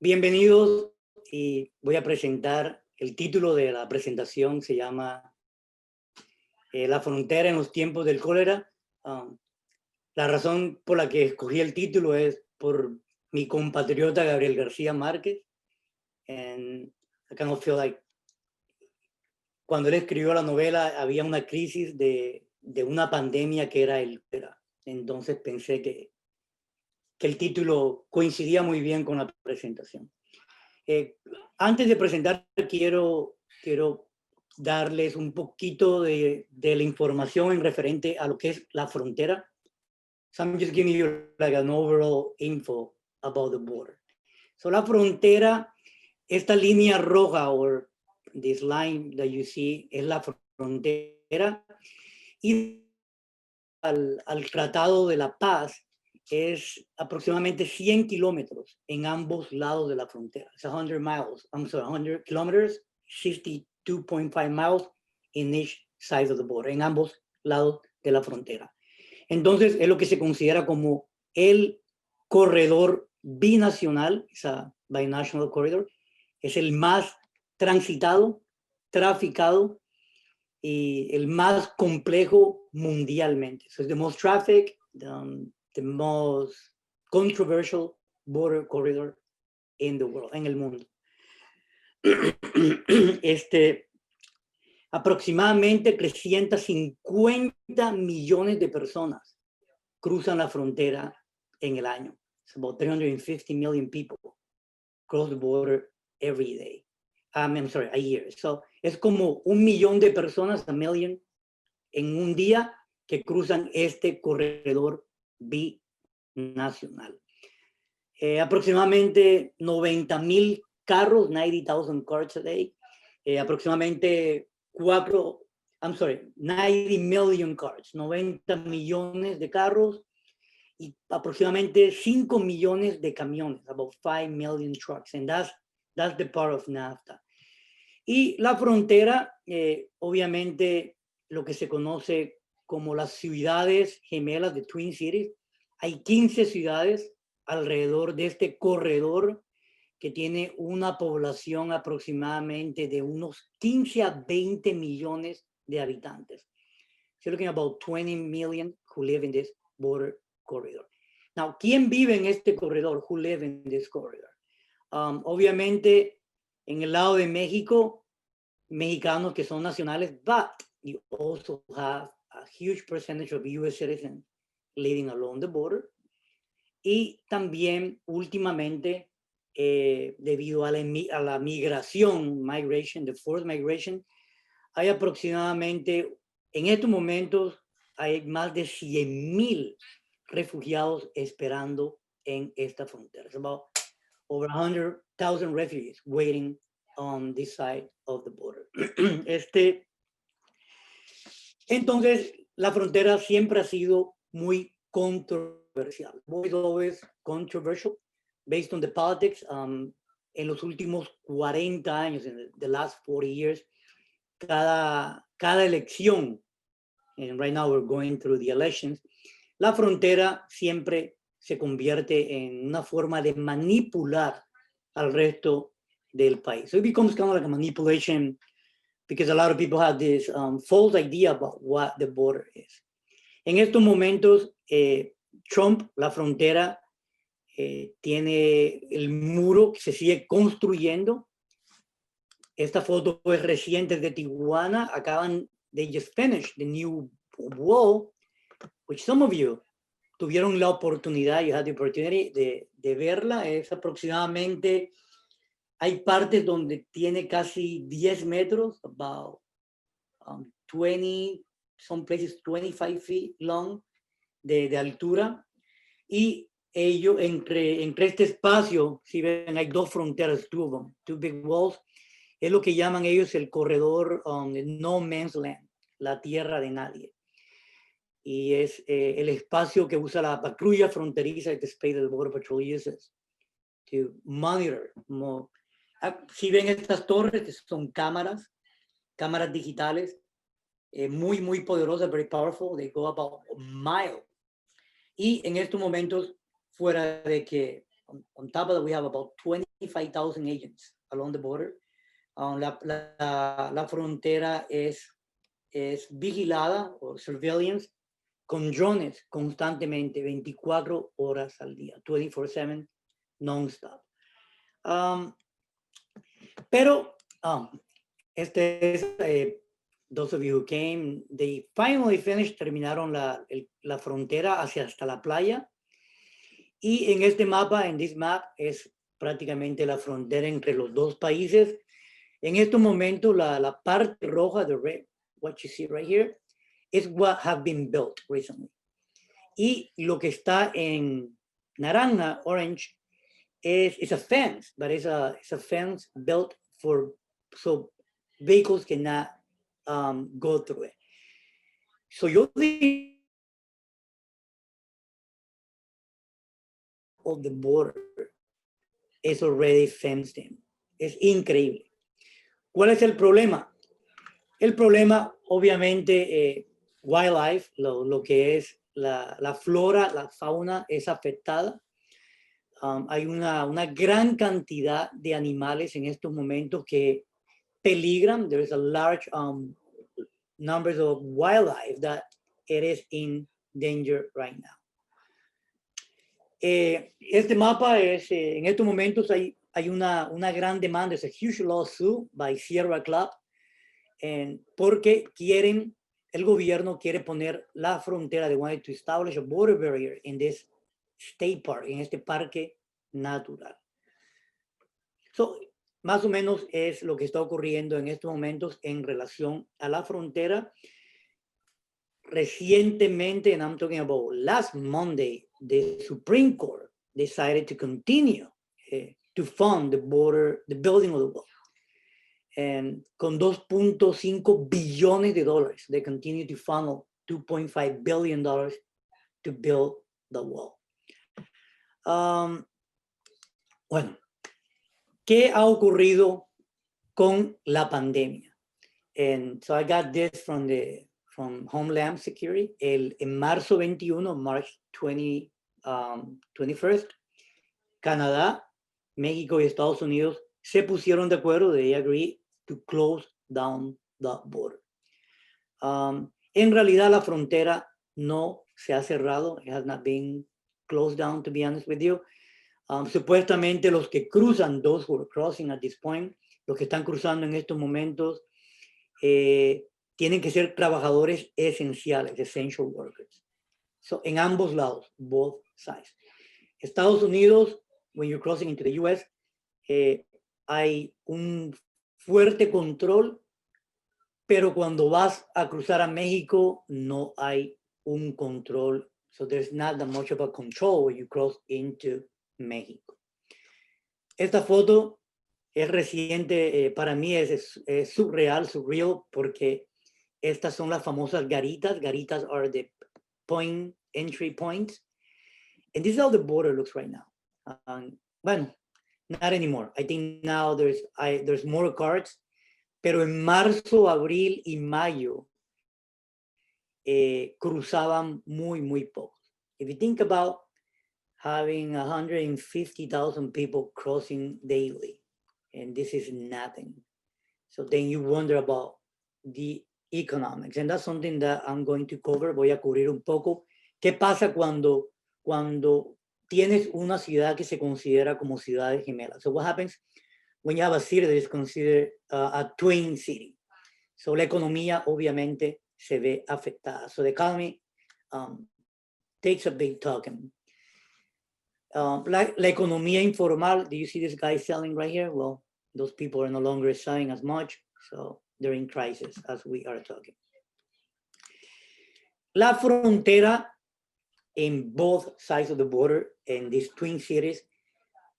Bienvenidos y voy a presentar, el título de la presentación se llama La frontera en los tiempos del cólera. La razón por la que escogí el título es por mi compatriota Gabriel García Márquez. And I kind of feel like cuando él escribió la novela había una crisis de una pandemia que era el cólera. Entonces pensé que el título coincidía muy bien con la presentación. Antes de presentar, quiero darles un poquito de la información en referente a lo que es la frontera. So I'm just giving you like an overall info about the border. So la frontera, esta línea roja, or this line that you see, es la frontera. Y al Tratado de la Paz es aproximadamente 100 kilómetros en ambos lados de la frontera. It's 100 miles, 100 kilometers, 62.5 miles in each side of the border, en ambos lados de la frontera. Entonces, es lo que se considera como el corredor binacional, esa Binational Corridor, es el más transitado, traficado y el más complejo mundialmente. So it's the most traffic, the most controversial border corridor in the world, en el mundo. Aproximadamente 350 millones de personas cruzan la frontera en el año. It's about 350 million people cross the border every day. I'm sorry, a year. So es como 1 millón de personas, a million, en un día que cruzan este corredor binacional. Aproximadamente 90,000 carros, 90,000 cars a day. Aproximadamente 90 million cars, 90 millones de carros y aproximadamente 5 millones de camiones, about 5 million trucks, and that's the part of NAFTA. Y la frontera, obviamente, lo que se conoce como las ciudades gemelas de Twin Cities. Hay 15 ciudades alrededor de este corredor que tiene una población aproximadamente de unos 15 a 20 millones de habitantes. So you're looking at about 20 million who live in this border corridor. Now, ¿quién vive en este corredor? Who live in this corridor? Obviamente, en el lado de México, mexicanos que son nacionales, but you also have a huge percentage of U.S. citizens living along the border. Y también, últimamente, debido a la migración, the forced migration, hay aproximadamente, en estos momentos, hay más de 100,000 refugiados esperando en esta frontera. It's about over 100,000 refugees waiting on this side of the border. Entonces, la frontera siempre ha sido muy controversial. Always controversial based on the politics. En los últimos 40 años, in the last 40 years, cada elección, and right now we're going through the elections, la frontera siempre se convierte en una forma de manipular al resto del país. So it becomes kind of like a manipulation because a lot of people have this false idea about what the border is. En estos momentos, Trump, la frontera, tiene el muro que se sigue construyendo. Esta foto es reciente de Tijuana. They just finished the new wall, which some of you tuvieron la oportunidad, you had the opportunity de verla. Es aproximadamente, hay partes donde tiene casi 10 metros, about 20, some places 25 feet long de altura. Y entre este espacio, si ven, hay dos fronteras, two big walls. Es lo que llaman ellos el corredor no man's land, la tierra de nadie. Y es el espacio que usa la patrulla fronteriza, the space that the Border Patrol uses to monitor. Si ven estas torres, que son cámaras digitales, muy, muy poderosas, very powerful, they go about a mile. Y en estos momentos, fuera de que on top of that, we have about 25,000 agents along the border. La frontera es vigilada o surveillance con drones constantemente, 24 horas al día, 24/7, non-stop. Pero este es, those of you who came, they finally finished, terminaron la frontera hasta la playa. Y en este mapa, en this map, es prácticamente la frontera entre los dos países. En estos momentos, la parte roja, the red, what you see right here, is what have been built recently. Y lo que está en naranja, orange, is a fence, but it's a fence built for so vehicles cannot go through it. So yo think of the border is already fenced in. Es increíble. ¿Cuál es el problema? El problema, obviamente, wildlife, lo que es la flora, la fauna es afectada. Hay una gran cantidad de animales en estos momentos que peligran. There is a large numbers of wildlife that it is in danger right now. Este mapa es, en estos momentos hay una gran demanda, es a huge lawsuit by Sierra Club, porque el gobierno quiere poner la frontera, they wanted to establish a border barrier in this state park, en este parque natural. So, más o menos es lo que está ocurriendo en estos momentos en relación a la frontera. Recientemente, and I'm talking about last Monday, the Supreme Court decided to continue to fund the building of the wall. And con $2.5 billion, they continue to funnel $2.5 billion to build the wall. Bueno, ¿qué ha ocurrido con la pandemia? And so I got this from Homeland Security. En marzo 21, March 21st, Canadá, México y Estados Unidos se pusieron de acuerdo, they agreed to close down the border. En realidad la frontera no se ha cerrado, it has not been closed down, to be honest with you. Supuestamente los que cruzan, those who are crossing at this point, los que están cruzando en estos momentos, tienen que ser trabajadores esenciales, essential workers. So, en ambos lados, both sides. Estados Unidos, when you're crossing into the US, hay un fuerte control, pero cuando vas a cruzar a México, no hay un control. So there's not that much of a control when you cross into México. Esta foto es reciente, para mí es surreal, porque estas son las famosas garitas. Garitas are the entry points. And this is how the border looks right now. Bueno, not anymore. I think now there's more cards, pero en marzo, abril y mayo cruzaban muy pocos. If you think about having 150,000 people crossing daily, and this is nothing. So then you wonder about the economics, and that's something that I'm going to cover. Voy a cubrir un poco. ¿Qué pasa cuando tienes una ciudad que se considera como ciudades gemelas? So what happens when you have a city that is considered a twin city? So la economía obviamente se ve afectada. So the economy takes a big talking. La economía informal, do you see this guy selling right here? Well, those people are no longer selling as much, so they're in crisis as we are talking. La frontera in both sides of the border and these twin cities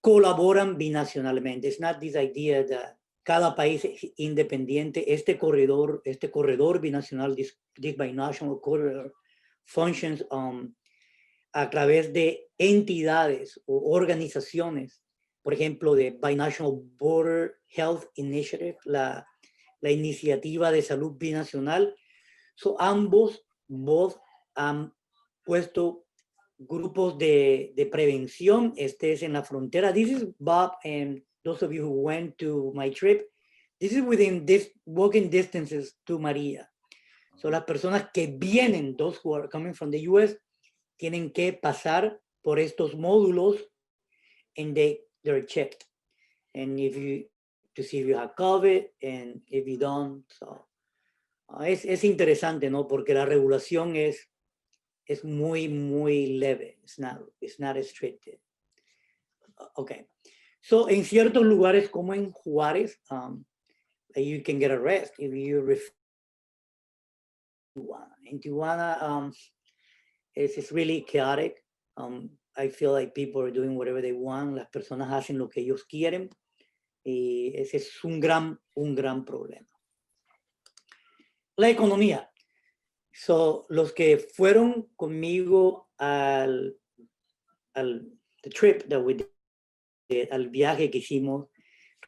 colaboran binacionalmente. It's not this idea that cada país es independiente. Este corredor binacional, this binational corridor functions a través de entidades o organizaciones, por ejemplo, de Binational Border Health Initiative, la iniciativa de salud binacional. So both han puesto grupos de prevención. Este es en la frontera. This is Bob and those of you who went to my trip. This is within this walking distances to Maria. So las personas que vienen, those who are coming from the US, tienen que pasar por estos módulos and they're checked. And if you, to see if you have COVID and if you don't. So es interesante, ¿no? Porque la regulación es muy, muy leve. It's not restricted. Okay. So en ciertos lugares como en Juárez, you can get arrested if you refuse. In Tijuana, it's really chaotic. I feel like people are doing whatever they want. Las personas hacen lo que ellos quieren. Y ese es un gran problema. La economía. So, los que fueron conmigo al the trip that we did, al viaje que hicimos,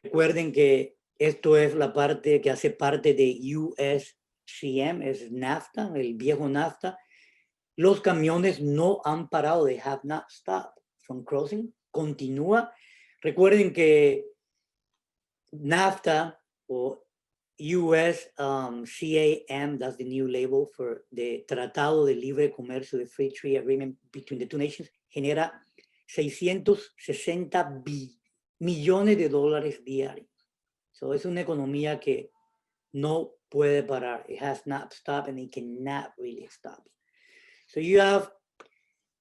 recuerden que esto es la parte que hace parte de USCM, es NAFTA, el viejo NAFTA. Los camiones no han parado, they have not stopped from crossing, continúa. Recuerden que NAFTA o USCAM, that's the new label for the Tratado de Libre Comercio, the Free Trade Agreement between the two nations, genera 660 millones de dólares diarios. So es una economía que no puede parar. It has not stopped and it cannot really stop. So you have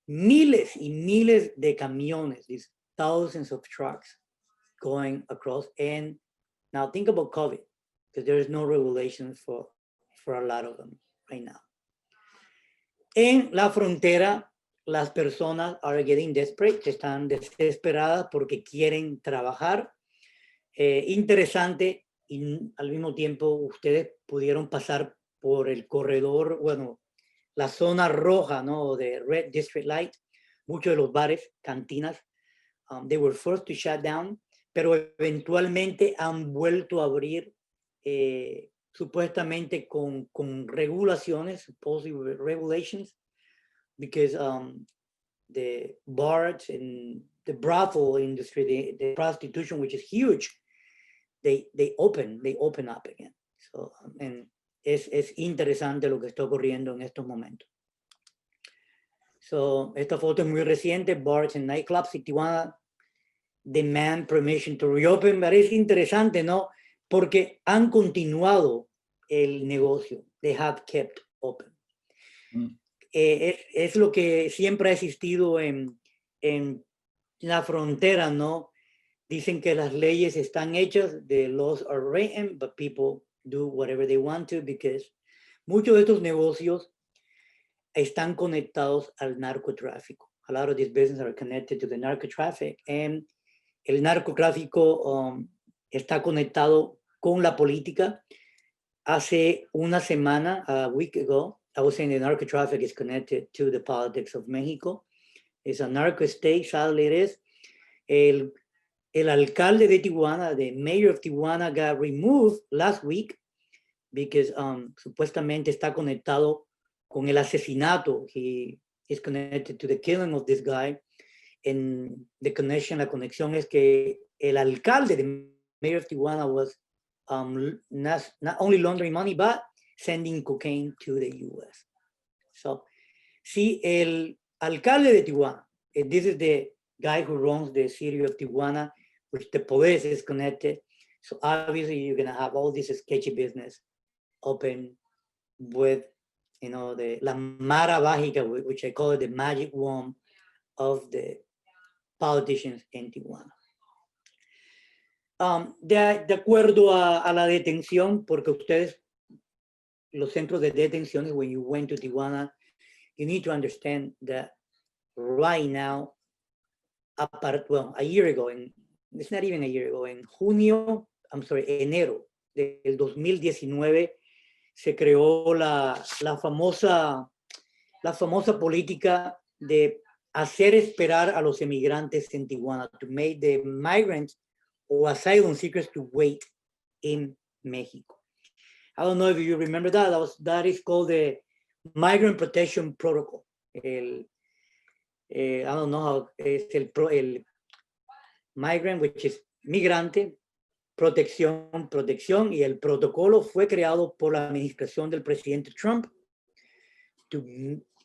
miles y miles de camiones, these thousands of trucks going across. And now think about COVID, because there is no regulation for a lot of them right now. En la frontera, las personas are getting desperate, están desesperadas porque quieren trabajar. Interesante, y al mismo tiempo ustedes pudieron pasar por el corredor, bueno, la zona roja, ¿no? De Red District Light. Muchos de los bares, cantinas, they were forced to shut down, pero eventualmente han vuelto a abrir supuestamente con regulaciones, supposedly regulations, because the bars and the brothel industry, the prostitution, which is huge, they open up again. So, and es interesante lo que está ocurriendo en estos momentos. So, esta foto es muy reciente, bars and nightclubs in Tijuana demand permission to reopen, pero es interesante, ¿no? Porque han continuado el negocio. They have kept open. Es lo que siempre ha existido en la frontera, ¿no? Dicen que las leyes están hechas, the laws are written, but people do whatever they want to, because muchos de estos negocios están conectados al narcotráfico. A lot of these businesses are connected to the narco traffic, and el narcotráfico está conectado con la política. Hace una semana, a week ago, I was saying the narco traffic is connected to the politics of Mexico. It's a narco state, sadly it is. El alcalde de Tijuana, the mayor of Tijuana, got removed last week because supuestamente está conectado con el asesinato. He is connected to the killing of this guy. And la conexión es que el alcalde, the mayor of Tijuana, was not only laundering money, but sending cocaine to the US. So, sí, el alcalde de Tijuana, this is the guy who runs the city of Tijuana, which the police is connected. So obviously you're gonna have all this sketchy business open with, you know, la mara mágica, which I call it the magic wand of the politicians in Tijuana. De acuerdo a la detención, porque ustedes, los centros de detenciones, when you went to Tijuana, you need to understand that right now, a year ago, it's not even a year ago, en enero del 2019, se creó la famosa política de hacer esperar a los emigrantes en Tijuana, to make the migrants or asylum seekers to wait in Mexico. I don't know if you remember that. That is called the Migrant Protection Protocol. I don't know how, es el Migrant, which is migrante, protección, y el protocolo fue creado por la administración del presidente Trump para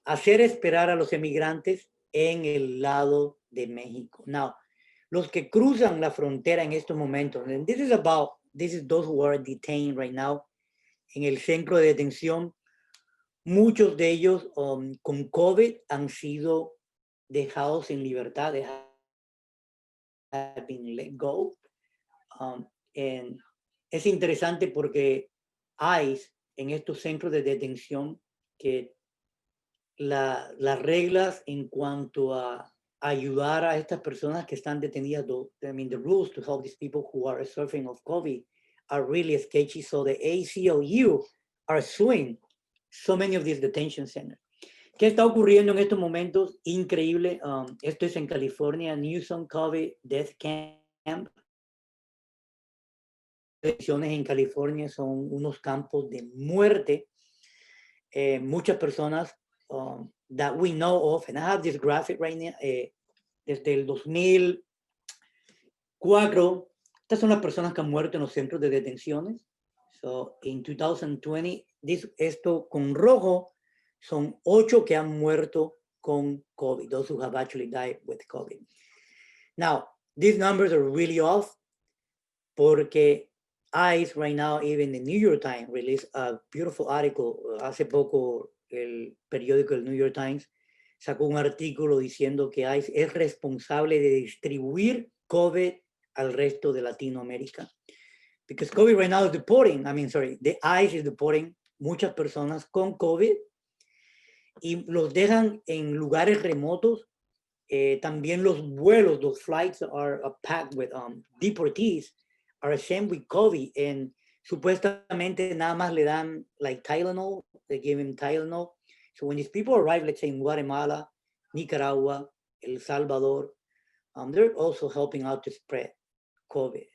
hacer esperar a los emigrantes en el lado de México. Now, los que cruzan la frontera en estos momentos, and this is those who are detained right now en el centro de detención, muchos de ellos con COVID han sido dejados en libertad, have been let go. And es interesante porque hay en estos centros de detención que las reglas en cuanto a ayudar a estas personas que están detenidas, I mean, the rules to help these people who are suffering of COVID are really sketchy. So the ACLU are suing so many of these detention centers. ¿Qué está ocurriendo en estos momentos? Increíble. Esto es en California, Newsom COVID Death Camp. Detenciones en California son unos campos de muerte. Muchas personas that we know of, and I have this graphic right now, desde el 2004, estas son las personas que han muerto en los centros de detenciones. So, in 2020, esto con rojo son 8 que han muerto con COVID, those who have actually died with COVID. Now, these numbers are really off porque ICE right now, even the New York Times released a beautiful article. Hace poco el periódico del New York Times sacó un artículo diciendo que ICE es responsable de distribuir COVID al resto de Latinoamérica. Because COVID right now is deporting, the ICE is deporting muchas personas con COVID y los dejan en lugares remotos. También los vuelos, los flights are packed with deportees are sent with COVID, and supuestamente nada más le dan like Tylenol, they give him Tylenol. So when these people arrive, let's say in Guatemala, Nicaragua, El Salvador, they're also helping out to spread COVID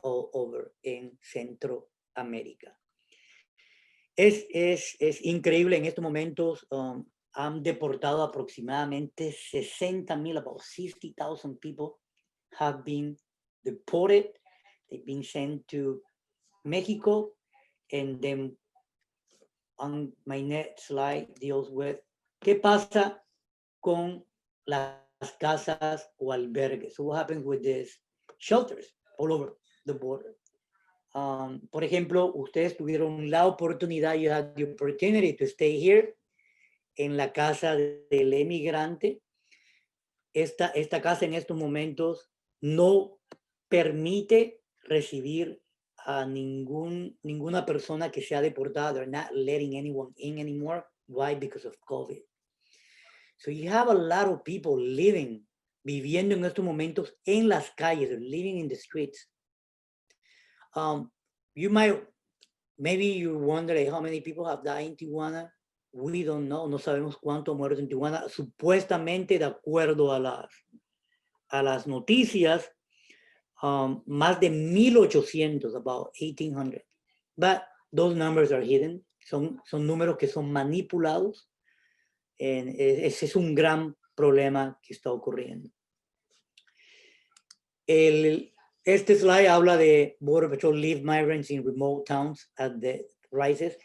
all over in Centroamérica. Es increíble en estos momentos. Han deportado aproximadamente 60,000, about 60,000 people have been deported. They've been sent to Mexico, and then on my next slide deals with qué pasa con las casas o albergues. So what happens with these shelters all over the border? Por ejemplo, ustedes tuvieron la oportunidad, you had the opportunity to stay here en la casa del emigrante. Esta casa en estos momentos no permite recibir a ninguna persona que sea deportada. They're not letting anyone in anymore. Why? Because of COVID. So you have a lot of people viviendo en estos momentos en las calles, living in the streets. Maybe you wonder how many people have died in Tijuana. We don't know, no sabemos cuánto muertos en Tijuana. Supuestamente, de acuerdo a las noticias, más de 1,800, about 1,800. But those numbers are hidden. Son números que son manipulados. Ese es un gran problema que está ocurriendo. Este slide habla de Border Patrol leave migrants in remote towns at the rises.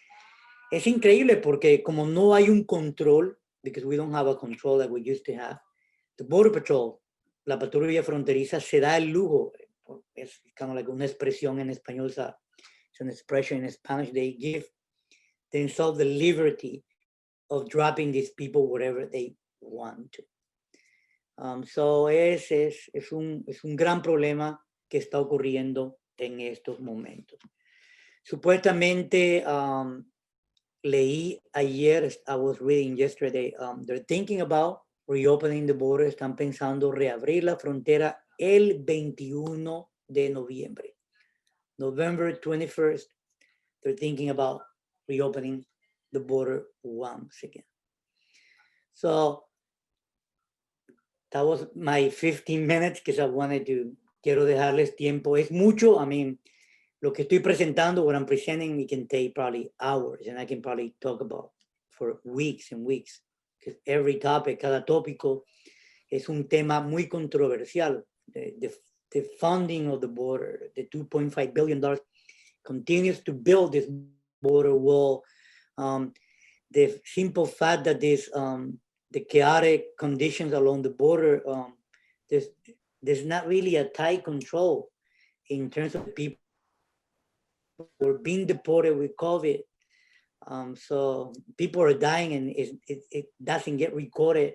Es increíble porque como no hay un control, because we don't have a control that we used to have, the Border Patrol, la patrulla fronteriza, se da el lujo, es kind of like una expresión en español, it's an expression in Spanish, they give themselves the liberty of dropping these people wherever they want to. So es un gran problema que está ocurriendo en estos momentos. Supuestamente, leí ayer, I was reading yesterday, they're thinking about reopening the border, están pensando reabrir la frontera el 21 de noviembre. November 21st, they're thinking about reopening the border once again. So that was my 15 minutes because I wanted to, quiero dejarles tiempo. Es mucho, lo que estoy presentando, what I'm presenting, we can take probably hours, and I can probably talk about for weeks and weeks, because every topic, cada tópico es un tema muy controversial. The funding of the border, the $2.5 billion, continues to build this border wall. The simple fact that the chaotic conditions along the border, there's not really a tight control in terms of people who are being deported with COVID. So people are dying and it doesn't get recorded.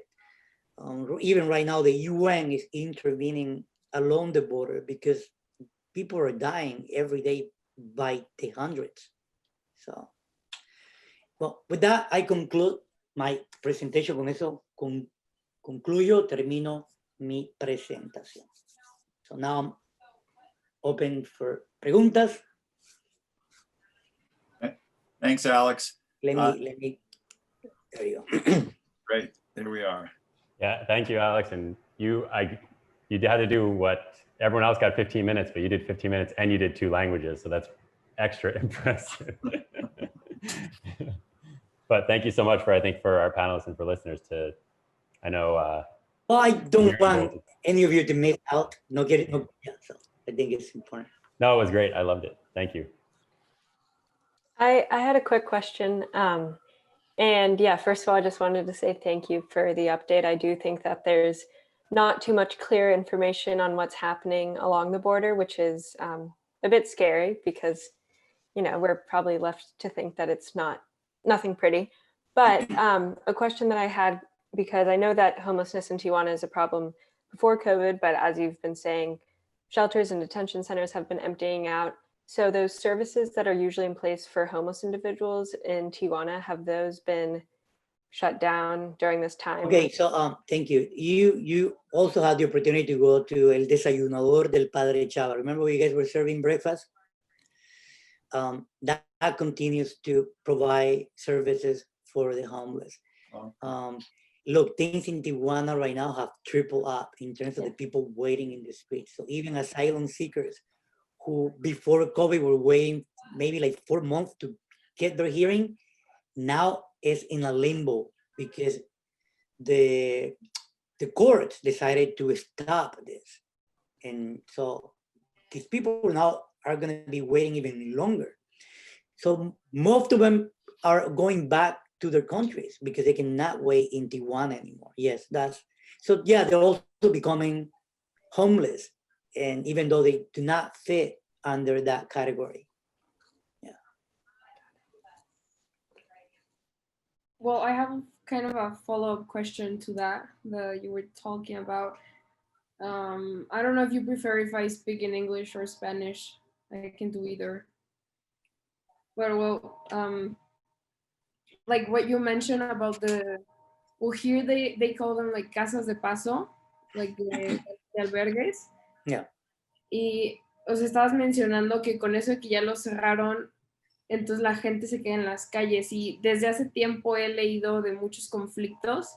Even right now, the UN is intervening along the border because people are dying every day by the hundreds. So, well, with that, I conclude my presentation. Con eso concluyo, termino mi presentación. So now I'm open for preguntas. Thanks, Alex. Let me, there you go. Great, there we are. Yeah, thank you, Alex. And you had to do what everyone else got 15 minutes, but you did 15 minutes and you did 2 languages. So that's extra impressive. But thank you so much for our panelists and for listeners to, I know. Well, I don't want any of you to miss out, so I think it's important. No, it was great. I loved it. Thank you. I had a quick question. And yeah, first of all, I just wanted to say thank you for the update. I do think that there's not too much clear information on what's happening along the border, which is a bit scary because, you know, we're probably left to think that it's nothing pretty. But a question that I had, because I know that homelessness in Tijuana is a problem before COVID, but as you've been saying, shelters and detention centers have been emptying out. So those services that are usually in place for homeless individuals in Tijuana, have those been shut down during this time? Okay, so thank you. You also had the opportunity to go to El Desayunador del Padre Chava. Remember you guys were serving breakfast? That continues to provide services for the homeless. Look, things in Tijuana right now have tripled up in terms of the people waiting in the streets. So even asylum seekers who before COVID were waiting maybe like 4 months to get their hearing, now is in a limbo because the courts decided to stop this. And so these people now are going to be waiting even longer. So most of them are going back to their countries because they cannot wait in Tijuana anymore. Yes, so yeah, they're also becoming homeless. And even though they do not fit under that category. Yeah. Well, I have kind of a follow-up question to that you were talking about. I don't know if you prefer if I speak in English or Spanish. I can do either. But well, like what you mentioned about here they call them like casas de paso, like de albergues. Yeah. Y os estabas mencionando que con eso de que ya lo cerraron, entonces la gente se queda en las calles. Y desde hace tiempo he leído de muchos conflictos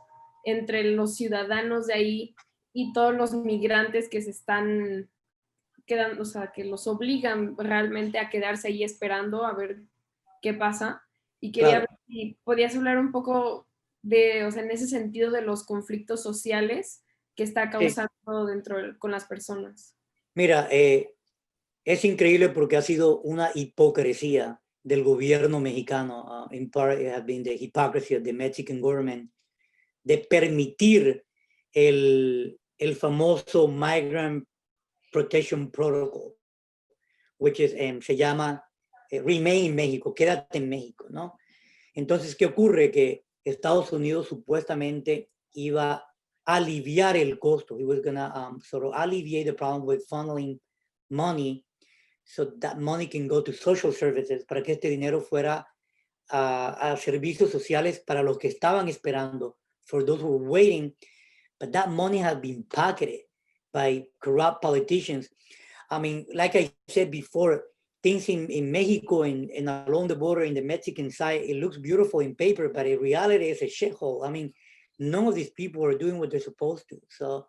entre los ciudadanos de ahí y todos los migrantes que se están quedando, o sea, que los obligan realmente a quedarse ahí esperando a ver qué pasa. Y quería ver si podías hablar un poco de, o sea, en ese sentido de los conflictos sociales que está causando con las personas. Mira, es increíble porque ha sido una hipocresía del gobierno mexicano. In part, it has been the hypocrisy of the Mexican government de permitir el famoso Migrant Protection Protocol, which is, se llama Remain en México, quédate en México, ¿no? Entonces, ¿qué ocurre? Que Estados Unidos supuestamente iba a aliviar el costo. He was going to sort of alleviate the problem with funneling money so that money can go to social services, para que este dinero fuera a servicios sociales para los que estaban esperando, for those who were waiting. But that money has been pocketed by corrupt politicians. I mean, like I said before, things in Mexico and along the border in the Mexican side, it looks beautiful in paper, but in reality it's a shithole. I mean, none of these people are doing what they're supposed to. So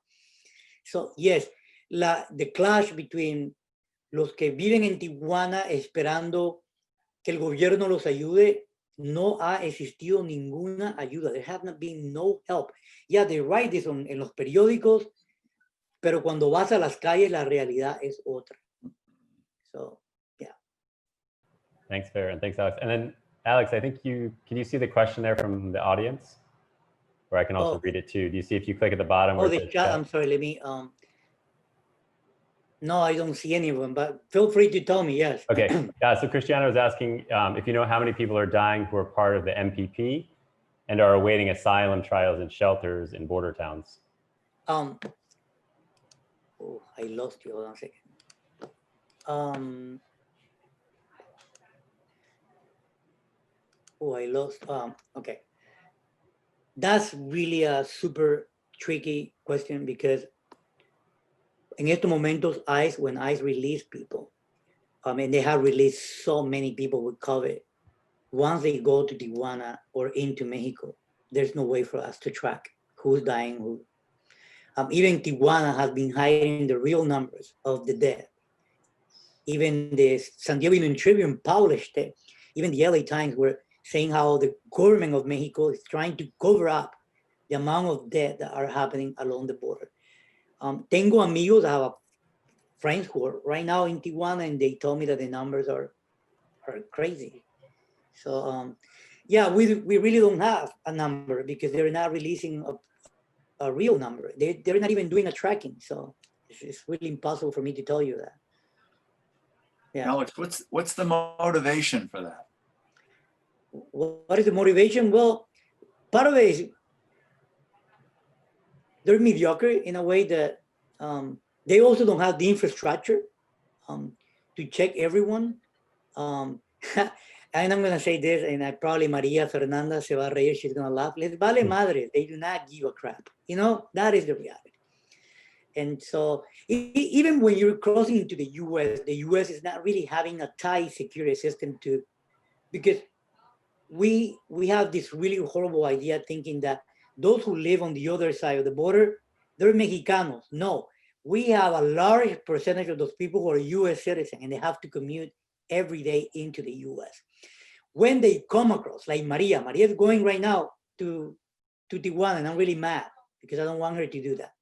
yes, the clash between los que viven en Tijuana esperando que el gobierno los ayude no ha existido ninguna ayuda. There has not been no help. Yeah, they write this en los periódicos, pero cuando vas a las calles, la realidad es otra. So, yeah. Thanks, Fer, and thanks, Alex. And then, Alex, I think can you see the question there from the audience? Or I can also read it too. Do you see if you click at the bottom? Oh, the chat, I'm sorry, let me, no, I don't see any of them, but feel free to tell me, yes. Okay, so Cristiano was asking if you know how many people are dying who are part of the MPP and are awaiting asylum trials in shelters in border towns. Oh, I lost you, hold on a second. I lost, okay. That's really a super tricky question because en estos momentos, when ICE release people, and they have released so many people with COVID, once they go to Tijuana or into Mexico, there's no way for us to track who's dying, who. Even Tijuana has been hiding the real numbers of the dead. Even the San Diego Union Tribune published it. Even the LA Times were saying how the government of Mexico is trying to cover up the amount of death that are happening along the border. Tengo amigos, I have friends who are right now in Tijuana, and they told me that the numbers are crazy. So yeah, we really don't have a number because they're not releasing a real number. They're not even doing a tracking. So it's really impossible for me to tell you that. Yeah. Alex, what's the motivation for that? What is the motivation? Well, part of it is they're mediocre in a way that they also don't have the infrastructure to check everyone. And I'm going to say this, and probably Maria Fernanda se va a reír, she's going to laugh. Les vale madre, they do not give a crap. You know, that is the reality. And so even when you're crossing into the US is not really having a tight security system because we have this really horrible idea thinking that those who live on the other side of the border, they're Mexicanos. No, we have a large percentage of those people who are US citizens and they have to commute every day into the US. When they come across, like Maria is going right now to Tijuana, and I'm really mad because I don't want her to do that.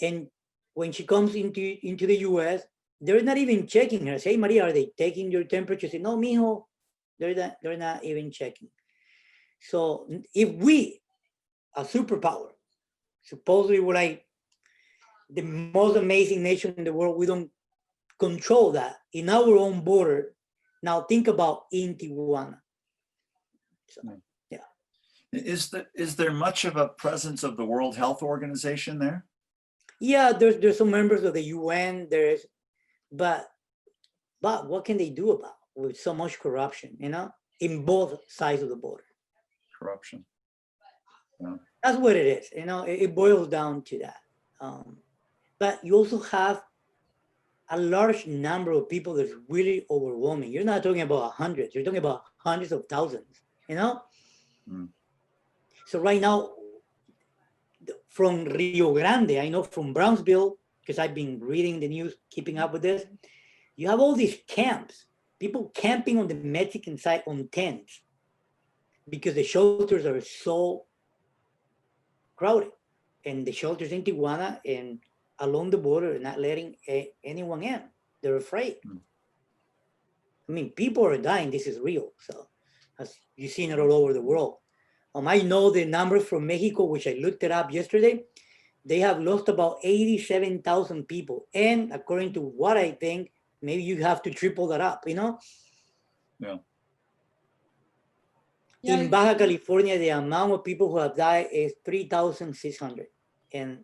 And when she comes into the US, they're not even checking her. Say, Maria, are they taking your temperature? Say, no, mijo, they're not even checking. So if we, a superpower, supposedly we're like the most amazing nation in the world, we don't control that in our own border. Now think about in Tijuana. So, yeah. Is there much of a presence of the World Health Organization there? Yeah, there's some members of the UN. But what can they do about it with so much corruption? You know, in both sides of the border. Corruption. Yeah. That's what it is. You know, it boils down to that. But you also have a large number of people that's really overwhelming. You're not talking about hundreds. You're talking about hundreds of thousands. You know. So right now, from Rio Grande, I know from Brownsville, because I've been reading the news, keeping up with this, you have all these camps, people camping on the Mexican side on tents because the shelters are so crowded. And the shelters in Tijuana and along the border are not letting anyone in. They're afraid. I mean, people are dying. This is real. So as you've seen it all over the world. I know the numbers from Mexico, which I looked it up yesterday. They have lost about 87,000 people. And according to what I think, maybe you have to triple that up, you know? Yeah. In Baja California, the amount of people who have died is 3,600. And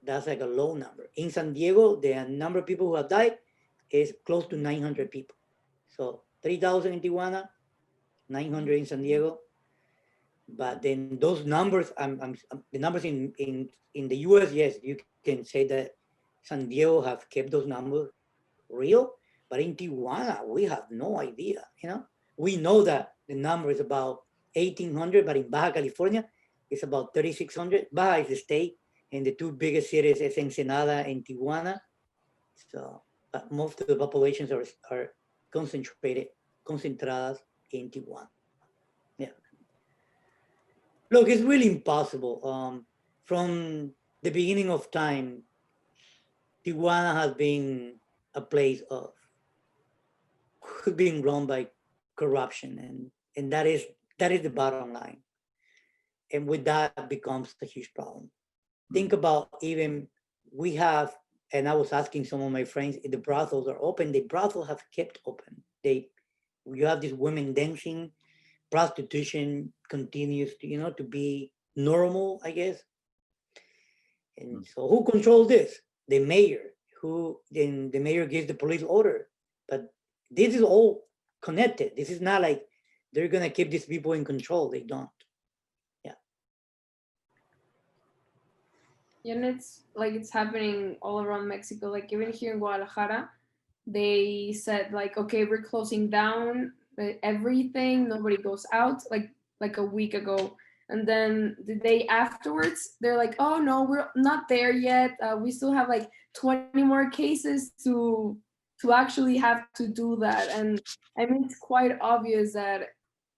that's like a low number. In San Diego, the number of people who have died is close to 900 people. So 3,000 in Tijuana, 900 in San Diego. But then those numbers, the numbers in the US, yes, you can say that San Diego have kept those numbers real, but in Tijuana, we have no idea, you know? We know that the number is about 1,800, but in Baja California, it's about 3,600. Baja is the state, and the two biggest cities is Ensenada and Tijuana. So, but most of the populations are concentradas in Tijuana. Look, it's really impossible. From the beginning of time, Tijuana has been a place of being run by corruption, and that is the bottom line. And with that becomes a huge problem. Think about even we have, and I was asking some of my friends if the brothels are open. The brothels have kept open. You have these women dancing, prostitution continues to be normal, I guess. And so who controls this? The mayor, who then the mayor gives the police order. But this is all connected. This is not like they're gonna keep these people in control. They don't. And it's like it's happening all around Mexico. Like even here in Guadalajara, they said like, okay, we're closing down everything. Nobody goes out. Like a week ago, and then the day afterwards, they're like, oh no, we're not there yet. We still have like 20 more cases to actually have to do that. And I mean, it's quite obvious that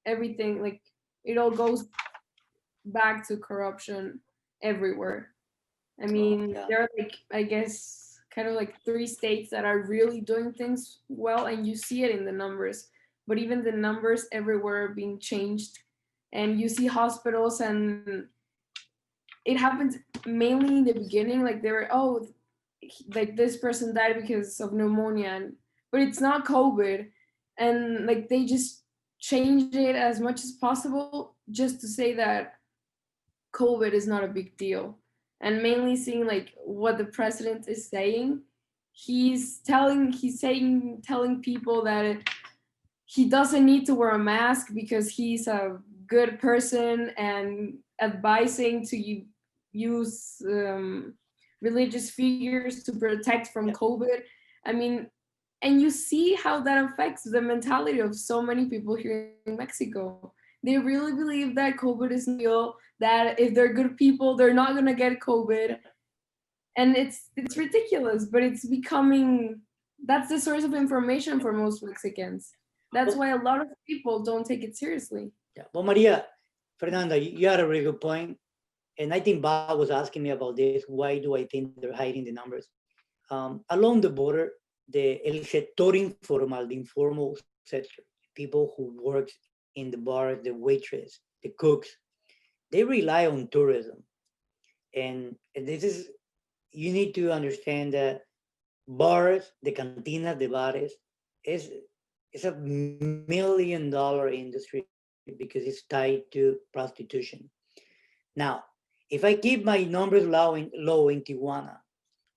everything like it all goes back to corruption everywhere. I mean, yeah. there are like, I guess, kind of like 3 states that are really doing things well, and you see it in the numbers. But even the numbers everywhere are being changed, and you see hospitals, and it happens mainly in the beginning. Like they were, oh, like this person died because of pneumonia, but it's not COVID, and like they just changed it as much as possible just to say that COVID is not a big deal. And mainly seeing like what the president is saying, telling people that he doesn't need to wear a mask because he's a good person, and advising to use religious figures to protect from COVID. I mean, and you see how that affects the mentality of so many people here in Mexico. They really believe that COVID is real, that if they're good people, they're not gonna get COVID. And it's ridiculous, but it's becoming, that's the source of information for most Mexicans. That's why a lot of people don't take it seriously. Yeah. Well, Maria, Fernanda, you had a really good point. And I think Bob was asking me about this. Why do I think they're hiding the numbers? Along the border, el sector informal, the informal sector, people who work in the bars, the waitress, the cooks, they rely on tourism. And this is, you need to understand that bars, the cantinas, the bares, it's a $1 million industry because it's tied to prostitution. Now, if I keep my numbers low in Tijuana,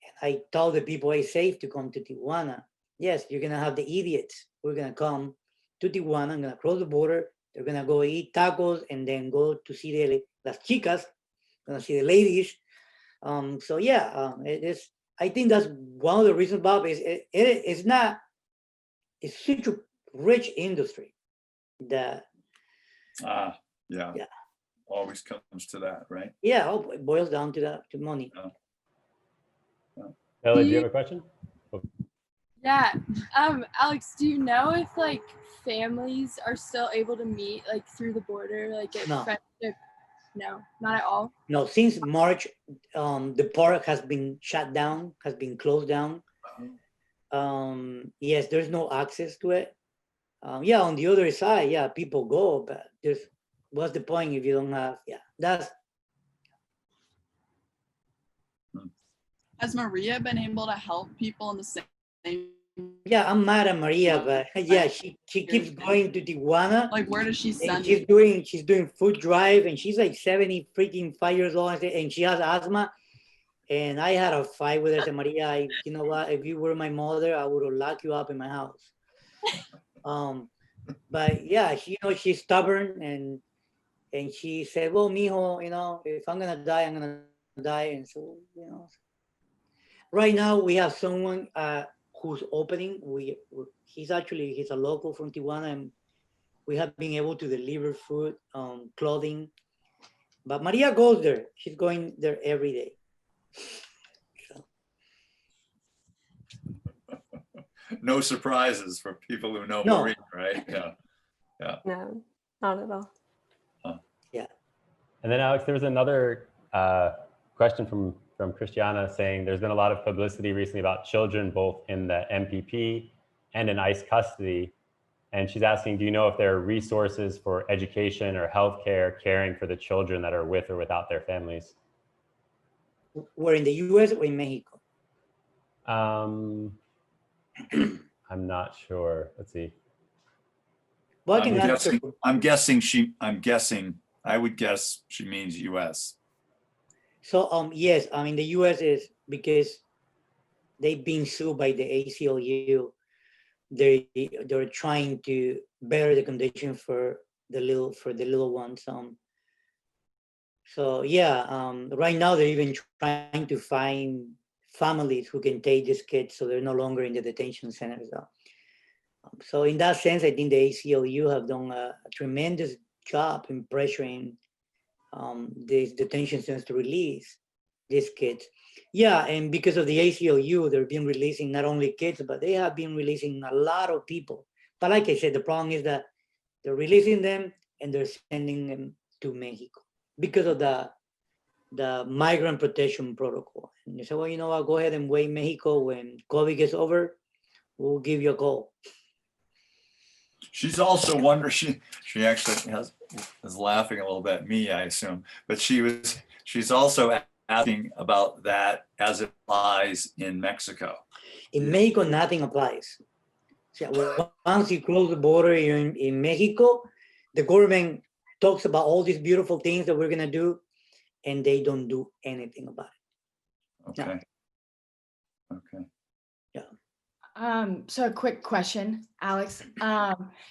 and I tell the people it's safe to come to Tijuana, yes, you're gonna have the idiots who are gonna come to Tijuana, I'm gonna cross the border, they're gonna go eat tacos and then go to see las chicas, gonna see the ladies. So yeah, it is. I think that's one of the reasons, Bob. It's not. It's such a rich industry that. Yeah. Yeah. Always comes to that, right? Yeah, it boils down to that, to money. Ella, do you have a question? Yeah. Alex, do you know if like families are still able to meet like through the border, like get No. friendship? No, not at all. No, since March, the park has been shut down, has been closed down. Yes, there's no access to it. Yeah, on the other side, yeah, people go, but what's the point if you don't have? Yeah, that's. Has Maria been able to help people in the same? Yeah, I'm mad at Maria, but yeah, she keeps going to Tijuana. Like, where does she send? She's doing food drive, and she's like 75 years old, and she has asthma. And I had a fight with her. I said, Maria, you know what? If you were my mother, I would have locked you up in my house. But yeah, she's stubborn, and she said, well, mijo, if I'm gonna die, I'm gonna die. And so, right now we have someone who's opening. He's a local from Tijuana, and we have been able to deliver food, clothing. But Maria goes there. She's going there every day. So. No surprises for people who know No. Maria, right? Yeah. No, not at all. Yeah. And then Alex, there was another question from Christiana saying there's been a lot of publicity recently about children both in the MPP and in ICE custody. And she's asking, do you know if there are resources for education or healthcare caring for the children that are with or without their families? We're in the US or in Mexico? I'm not sure. Let's see. Well, I can answer. I would guess she means US. So yes, I mean the US is because they've been sued by the ACLU. They're trying to better the condition for the little ones. So yeah, right now they're even trying to find families who can take these kids so they're no longer in the detention centers. So in that sense, I think the ACLU have done a tremendous job in pressuring these detention centers to release these kids. Yeah, and because of the ACLU, they've been releasing not only kids, but they have been releasing a lot of people. But like I said, the problem is that they're releasing them and they're sending them to Mexico because of the migrant protection protocol. And you say, well, you know what, go ahead and wait Mexico. When COVID gets over, we'll give you a call. She's also wondering, she actually is laughing a little bit at me, I assume, but she's also asking about that as it applies in Mexico. In Mexico, nothing applies. So once you close the border in Mexico, the government talks about all these beautiful things that we're gonna do, and they don't do anything about it. Okay. No. Okay. So a quick question, Alex.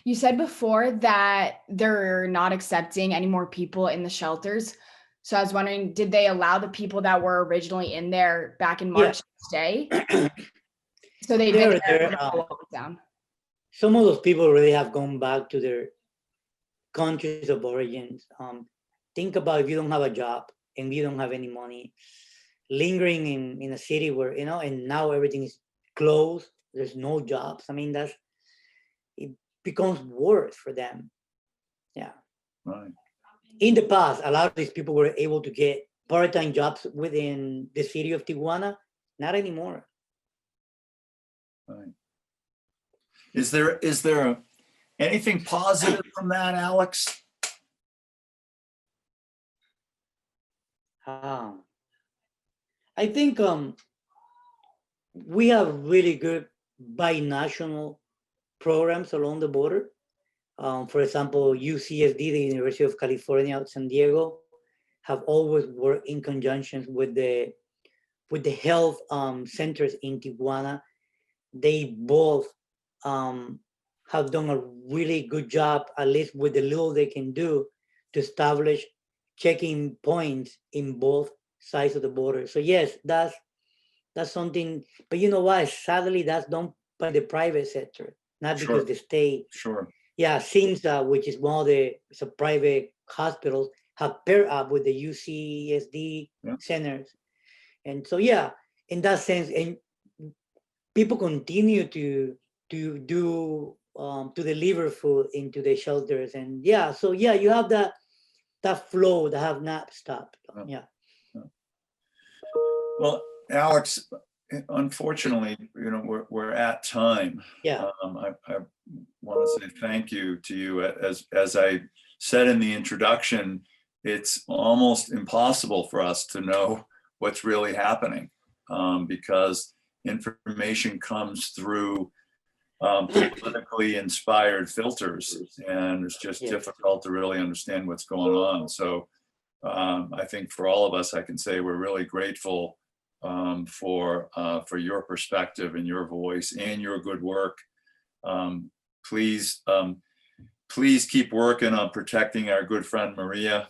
You said before that they're not accepting any more people in the shelters. So I was wondering, did they allow the people that were originally in there back in March to stay? So they've been there for lockdown. Some of those people really have gone back to their countries of origins. Think about if you don't have a job and you don't have any money, lingering in a city where, and now everything is closed, there's no jobs. I mean, it becomes worse for them. Yeah. Right. In the past, a lot of these people were able to get part-time jobs within the city of Tijuana. Not anymore. Right. Is there anything positive from that, Alex? I think we have really good binational programs along the border. For example, UCSD, the University of California at San Diego, have always worked in conjunction with the health centers in Tijuana. They both have done a really good job, at least with the little they can do, to establish checking points in both sides of the border. So yes, that's something, but you know what? Sadly, that's done by the private sector, not because the state. Sure. Yeah, SIMSA, which is one of the private hospitals, have paired up with the UCSD centers. And so, yeah, in that sense, and people continue to deliver food into the shelters. And yeah, so yeah, you have that flow that have not stopped. Yeah. Well, Alex, unfortunately, we're at time. Yeah. I want to say thank you to you. As I said in the introduction, it's almost impossible for us to know what's really happening because information comes through politically inspired filters, and it's just difficult to really understand what's going on. So I think for all of us, I can say we're really grateful for your perspective and your voice and your good work. Please keep working on protecting our good friend Maria.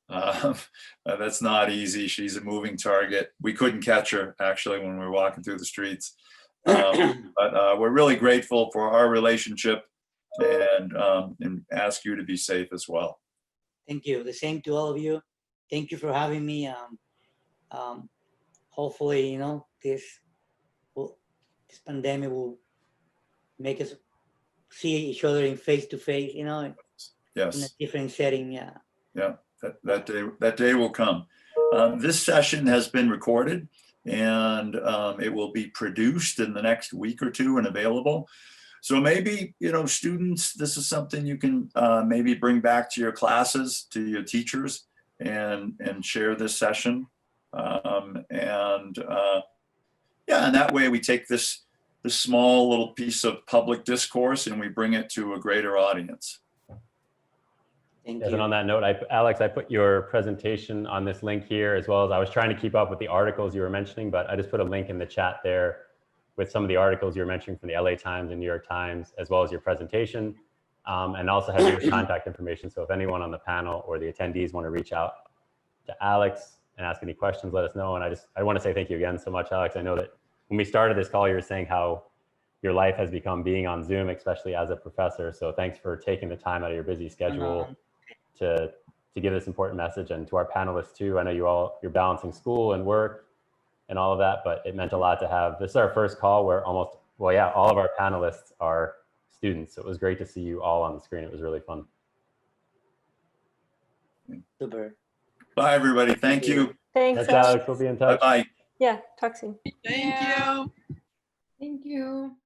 That's not easy. She's a moving target. We couldn't catch her actually when we were walking through the streets. But we're really grateful for our relationship and ask you to be safe as well. Thank you. The same to all of you. Thank you for having me. Hopefully, this pandemic will make us see each other in face to face, Yes. in a different setting. Yeah. Yeah. That day will come. This session has been recorded, and it will be produced in the next week or two and available. So maybe, students, this is something you can maybe bring back to your classes, to your teachers, and share this session. And that way we take this small little piece of public discourse and we bring it to a greater audience. Thank Yes, you. and on that note, Alex, I put your presentation on this link here, as well as I was trying to keep up with the articles you were mentioning, but I just put a link in the chat there with some of the articles you were mentioning from the LA Times and New York Times, as well as your presentation, and also have your contact information. So if anyone on the panel or the attendees want to reach out to Alex and ask any questions, let us know. And I want to say thank you again so much, Alex. I know that when we started this call, you were saying how your life has become being on Zoom, especially as a professor. So thanks for taking the time out of your busy schedule to give this important message. And to our panelists too, I know you're balancing school and work and all of that, but it meant a lot to have, this is our first call where all of our panelists are students. So it was great to see you all on the screen. It was really fun. Super. Bye, everybody. Thank you. Thanks, Thanks, Alex. We'll be in touch. Bye-bye. Yeah, talk soon. Thank you. Thank you.